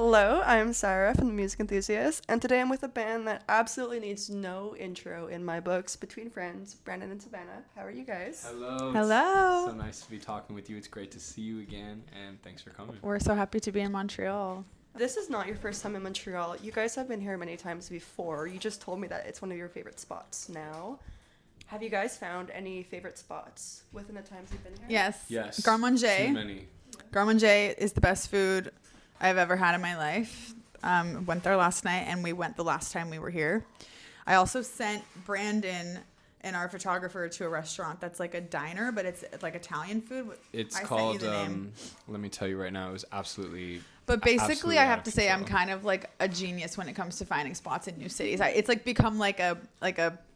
Hello, I'm Sarah from the Music Enthusiast, and today I'm with a band that absolutely needs no intro in my books, Between Friends, Brandon and Savannah. How are you guys? Hello. Hello. It's so nice to be talking with you. It's great to see you again, and thanks for coming. We're so happy to be in Montreal. This is not your first time in Montreal. You guys have been here many times before. You just told me that it's one of your favorite spots now. Have you guys found any favorite spots within the times you've been here? Yes. Garde Manger. Too many. Garde Manger is the best food I've ever had in my life. Went there last night, and we went the last time we were here. I also sent Brandon and our photographer to a restaurant that's like a diner, but it's like Italian food. It's called, let me tell you right now, it was absolutely... But basically, absolutely I out have of to say I'm control. kind of like a genius when it comes to finding spots in new cities. It's like become like a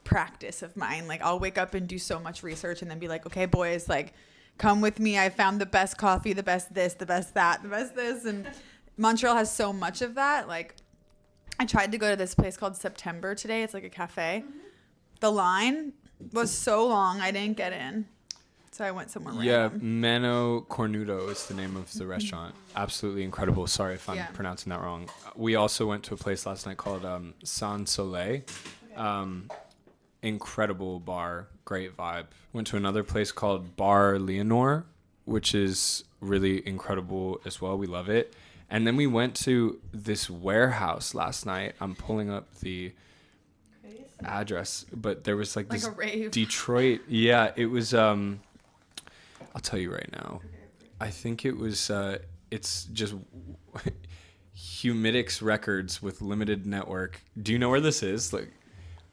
practice of mine. Like I'll wake up and do so much research and then be like, okay, boys, like come with me. I found the best coffee, the best this, the best that, the best this. And Montreal has so much of that. Like I tried to go to this place called September today. It's like a cafe. Mm-hmm. The line was so long, I didn't get in. So I went somewhere random. Mano Cornuto is the name of the restaurant. Absolutely incredible. Sorry if I'm pronouncing that wrong. We also went to a place last night called Sans Soleil. Incredible bar, great vibe. Went to another place called Bar Leonore, which is really incredible as well. We love it. And then we went to this warehouse last night. I'm pulling up the address, but there was like this a rave. Detroit. Yeah, it was... I'll tell you right now. I think it was, it's just Humidix Records with limited network. Do you know where this is? Like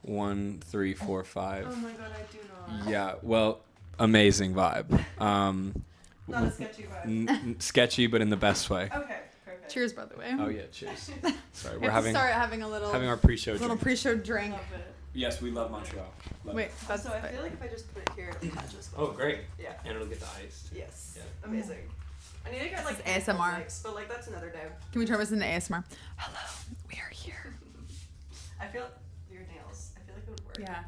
1, 3, 4, 5. Oh my god, I do not. Yeah, well, amazing vibe. Not a sketchy vibe. Sketchy, but in the best way. Okay, perfect. Cheers, by the way. Oh yeah, cheers. Sorry, We we're have to start having our pre-show little drink. pre-show drink. Love it. Yes, we love Montreal. Love Wait, it. that's So I feel like if I just put it here, it'll catch us both. Oh, great. Yeah. And it'll get the iced. Yes. Yeah. Amazing. I need to get like This is ASMR. mics, but like that's another day. Can we turn this into ASMR? Hello, we are here. I feel your nails. I feel like it would work. Yeah.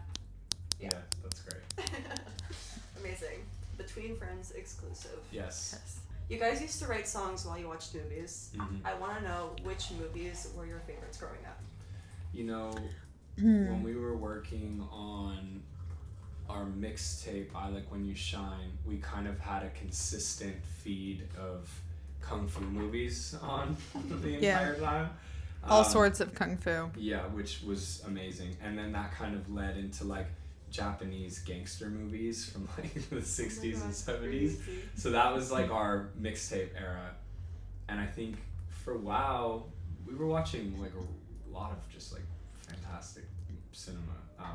Yeah, that's great. Amazing. Between Friends exclusive. Yes. You guys used to write songs while you watched movies. Mm-hmm. I want to know which movies were your favorites growing up. You know, when we were working on our mixtape, I Like When You Shine, we kind of had a consistent feed of kung fu movies on the entire time. All sorts of kung fu. Yeah, which was amazing. And then that kind of led into like Japanese gangster movies from like the 60s and 70s. Crazy. So that was like our mixtape era. And I think for a while, we were watching like a lot of just like fantastic cinema.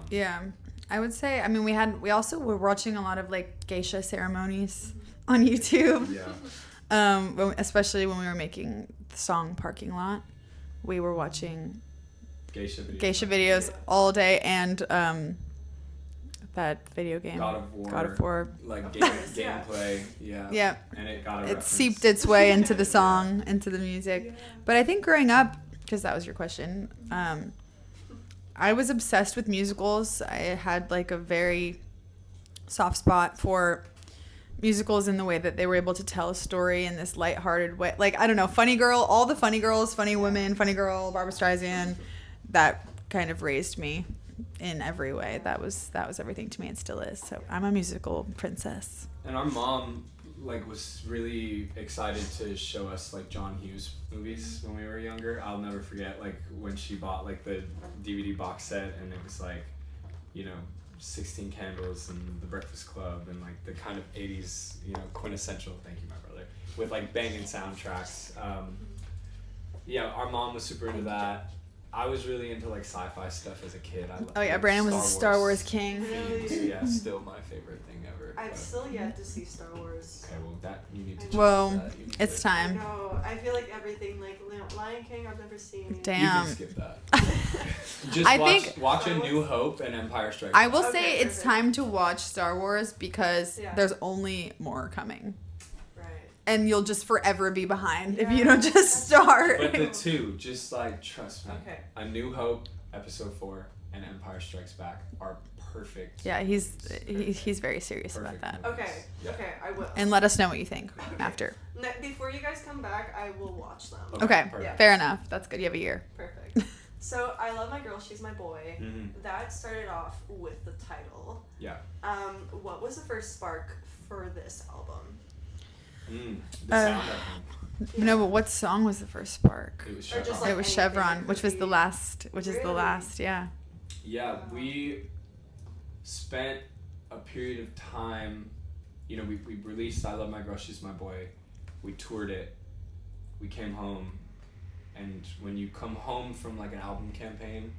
Yeah, I would say. I mean, we also were watching a lot of like geisha ceremonies on YouTube. Yeah. Especially when we were making the song "Parking Lot," we were watching Geisha videos. geisha videos all day, and that video game God of War. Like gameplay. Yeah. Yeah. And it got a It reference. seeped its way into the song, into the music. But I think growing up, because that was your question, I was obsessed with musicals. I had like a very soft spot for musicals in the way that they were able to tell a story in this lighthearted way. Like, I don't know, Funny Girl, all the Funny Girls, Funny Women, Funny Girl, Barbra Streisand, that kind of raised me in every way. That was everything to me and still is. So I'm a musical princess. And our mom like was really excited to show us like John Hughes movies when we were younger. I'll never forget like when she bought like the DVD box set and it was like, you know, 16 Candles and The Breakfast Club and like the kind of 80s, you know, quintessential, thank you my brother, with like banging soundtracks. Yeah, our mom was super into that. I was really into like sci-fi stuff as a kid. Oh yeah, Brandon was a Star Wars king. Really? Yeah, still my favorite thing ever. I've but- still yet to see Star Wars. Okay, well that you need to. change Well, that. You need it's to- time. No, I feel like everything like Lion King I've never seen. Damn. You can skip that. Just I watch think- A New Hope and Empire Strikes I Back. will Okay, say it's perfect. time to watch Star Wars because Yeah. there's only more coming. Right. And you'll just forever be behind if you Yeah, don't just that's start. But the two, just like trust me. Okay. A New Hope, episode 4, and Empire Strikes Back are perfect. Yeah, he's very serious about that. movies. Okay, Yeah. okay, I will. And let us know what you think after. Before you guys come back, I will watch them. Okay, perfect. fair enough. That's good. You have a year. Perfect. So, I Love My Girl, She's My Boy. Mhm. That started off with the title. Yeah. What was the first spark for this album? The sound, I think. No, but what song was the first spark? It was Or Chevron. just, like, It was anything Chevron, that which could was be- the last. Which is the Really? last. Yeah. Yeah, Wow. we spent a period of time, you know, we released I Love My Girl, She's My Boy. We toured it. We came home. And when you come home from like an album campaign,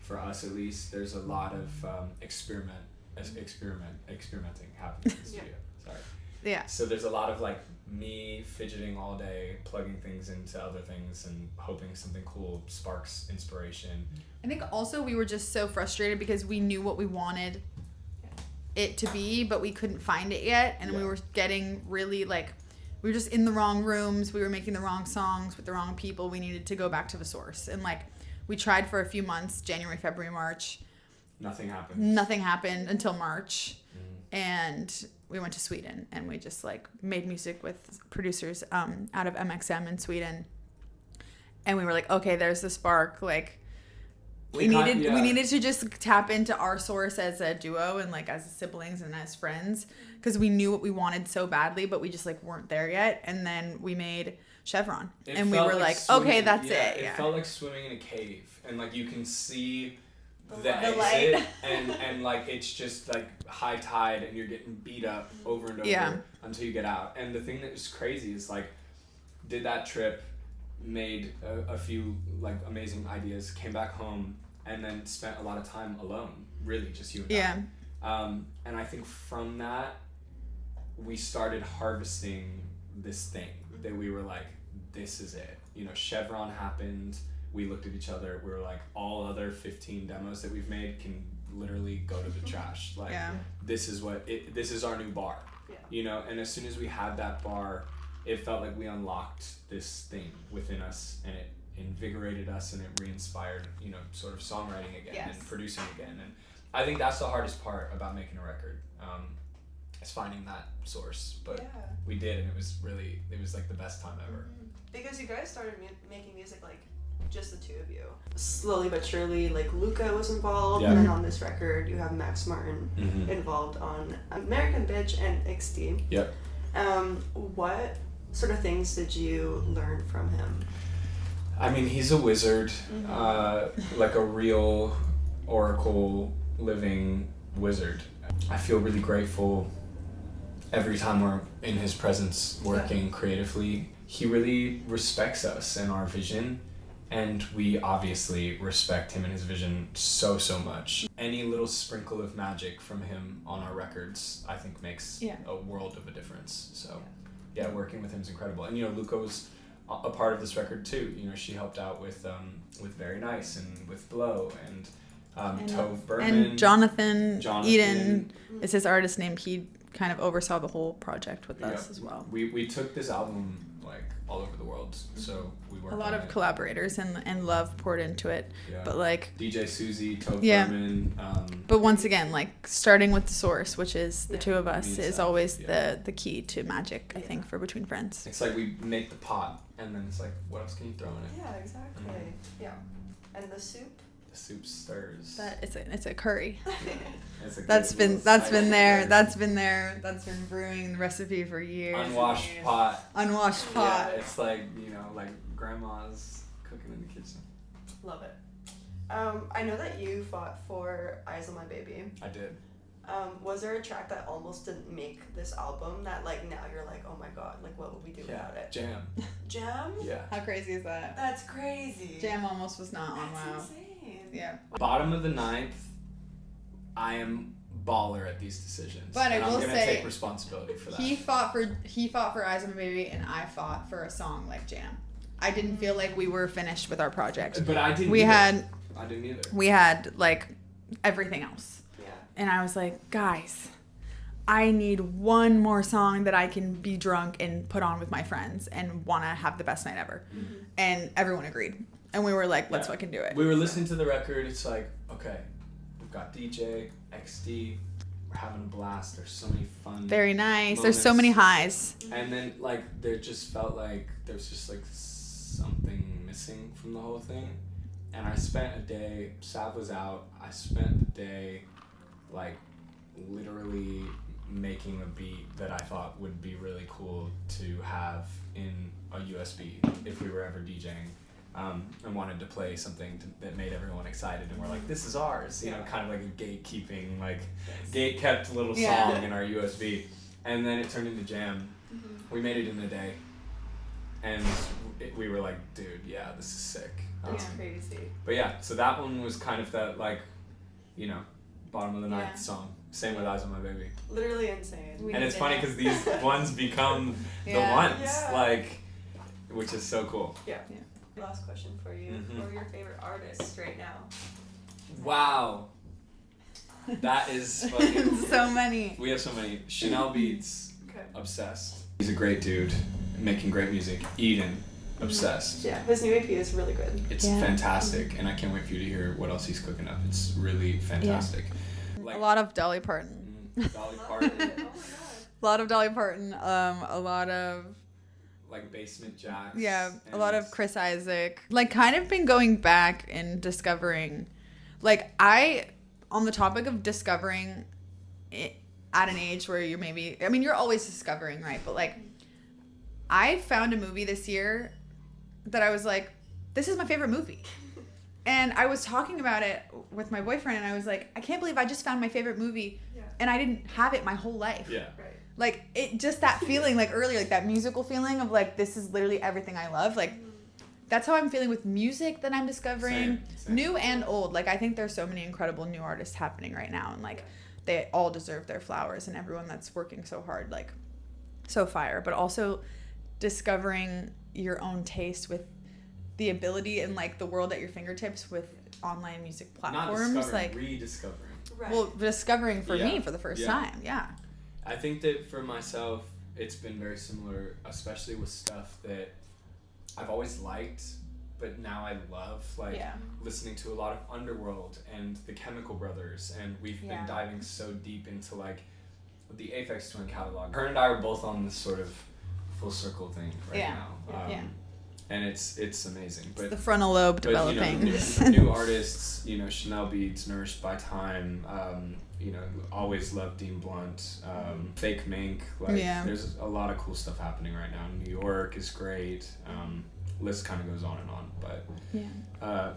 for us at least, there's a lot of experimenting happening in the studio. Sorry. Yeah. So there's a lot of like me fidgeting all day, plugging things into other things and hoping something cool sparks inspiration. I think also we were just so frustrated because we knew what we wanted it to be, but we couldn't find it yet. And we Yeah. were getting really like, we were just in the wrong rooms. We were making the wrong songs with the wrong people. We needed to go back to the source. And like, we tried for a few months, January, February, March. Nothing happened. Nothing happened until March. Mhm. And we went to Sweden and we just like made music with producers out of MXM in Sweden. And we were like, okay, there's the spark. Like, we needed to just tap into our source as a duo and like as siblings and as friends, because we knew what we wanted so badly, but we just like weren't there yet. And then we made Chevron, and we were like, okay, that's it. It Yeah. felt like swimming in a cave, and like you can see the The exit, light. and like it's just like high tide, and you're getting beat up over and over Yeah. until you get out. And the thing that is crazy is like, did that trip, made a few like amazing ideas, came back home, and then spent a lot of time alone, really just you and Yeah. I. And I think from that, we started harvesting this thing that we were like, this is it. You know, Chevron happened. We looked at each other. We were like, all other 15 demos that we've made can literally go to the trash. Like, Yeah. this is our new bar. Yeah. You know, and as soon as we had that bar, it felt like we unlocked this thing within us, and it invigorated us, and it re-inspired, you know, sort of songwriting again Yes. and producing again. And I think that's the hardest part about making a record, is finding that source. But Yeah. we did, and it was like the best time ever. Because you guys started making music like just the two of you. Slowly but surely, like Luca was involved, Yeah. and then on this record you have Max Martin Mm-hmm. involved on American Bitch and XD. Yep. What sort of things did you learn from him? I mean, he's a wizard, like a real oracle living wizard. I feel really grateful every time we're in his presence working creatively. He really respects us and our vision, and we obviously respect him and his vision so much. Any little sprinkle of magic from him on our records, I think, makes a world of a difference. So yeah, working with him is incredible. And you know, Luca was a part of this record too. You know, she helped out with Very Nice and with Blow and Tove Berman. And Jonathan Eden Mm-hmm. is his artist name. He kind of oversaw the whole project with us as well. We took this album like all over the world, so we worked A lot on of it. collaborators and love poured into it. Yeah. But like, DJ Susie, Tove Yeah. Berman. but once again, like starting with the source, which is the two of us, Means is that, always yeah. the key to magic, I think, for Between Friends. It's like we make the pot, and then it's like, what else can you throw in it? Yeah, exactly. Yeah. And the soup? The soup stirs. That it's a curry. It's a That's good been little that's spice been there. stir. That's been brewing the recipe for years. and Unwashed years. pot. Unwashed pot. Yeah, it's like, you know, like grandma's cooking in the kitchen. Love it. I know that you fought for Eyes on My Baby. I did. Was there a track that almost didn't make this album that like now you're like, oh my god, like what would we do without it? Jam. Jam? Yeah. How crazy is that? That's crazy. Jam almost was not on That's WoW. insane. Yeah. Bottom of the ninth, I am baller at these decisions. But I and will I'm gonna say, take responsibility for that. He fought for Eyes on My Baby, and I fought for a song like Jam. I didn't feel like we were finished with our project. But I didn't. We either. had I didn't either. we had like everything else. Yeah. And I was like, guys, I need one more song that I can be drunk and put on with my friends and want to have the best night ever. And everyone agreed. And we were like, let's Yeah. fucking do it. We were listening to the record. It's like, okay, we've got DJ, XD, we're having a blast. There's so many fun. Very nice. moments. There's so many highs. And then like there just felt like there's just like something missing from the whole thing. And I spent a day. Sav was out. I spent the day, like, literally making a beat that I thought would be really cool to have in a USB if we were ever DJing. And wanted to play something that made everyone excited, and we're like, this is ours, you know, kind of like a gatekeeping, like gate-kept little song in our USB. And then it turned into jam. We made it in a day, and we were like, dude, yeah, this is sick. That's crazy. But yeah, so that one was kind of that, like, you know, bottom of the ninth song. Same with Eyes on My Baby. Literally insane. And it's funny because these ones become the ones, like, which is so cool. Yeah. Last question for you. Who are your favorite artists right now? Wow. That is fucking... So many. We have so many. Chanel Beats, obsessed. He's a great dude, making great music. Eden, obsessed. Yeah, his new EP is really good. It's fantastic, and I can't wait for you to hear what else he's cooking up. It's really fantastic. Like, a lot of Dolly Parton. Dolly Parton. Oh my god. A lot of Dolly Parton. A lot of... like Basement Jacks. Yeah, a lot of Chris Isaac. Like, kind of been going back and discovering, like, on the topic of discovering it at an age where you're maybe, I mean, you're always discovering, right? But, like, I found a movie this year that I was like, this is my favorite movie. And I was talking about it with my boyfriend, and I was like, I can't believe I just found my favorite movie, and I didn't have it my whole life. Yeah. Right. Like, it just that feeling, like, earlier, like, that musical feeling of, like, this is literally everything I love. Like, that's how I'm feeling with music that I'm discovering. Same. New and old. Like, I think there's so many incredible new artists happening right now. And, like, they all deserve their flowers. And everyone that's working so hard, like, so fire. But also discovering your own taste with the ability and, like, the world at your fingertips with online music platforms. Not discovering, like, rediscovering. Right. well, discovering for me for the first time. Yeah. I think that for myself, it's been very similar, especially with stuff that I've always liked, but now I love, like listening to a lot of Underworld and the Chemical Brothers, and we've been diving so deep into like the Aphex Twin catalog. Her and I are both on this sort of full circle thing right now. And it's amazing. But it's the frontal lobe developing. You know, new artists, you know, Chanel Beats, Nourished by Time, you know, always love Dean Blunt, Fake Mink. Like, there's a lot of cool stuff happening right now. New York is great. List kind of goes on and on, but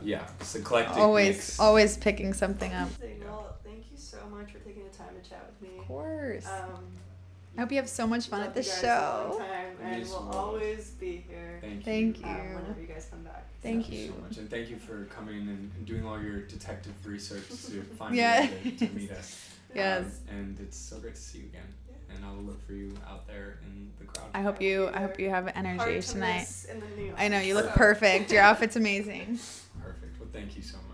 it's eclectic. Always picking something up. Well, thank you so much for taking the time to chat with me. Of course. I hope you have so much fun at the show. show. And we'll always be here. Thank you. Whenever you guys come back. Thank you so much, and thank you for coming and doing all your detective research to find a way to meet us. Yes. And it's so great to see you again. And I'll look for you out there in the crowd. I hope you have energy tonight. In the I know you look perfect. Your outfit's amazing. Perfect. Well, thank you so much.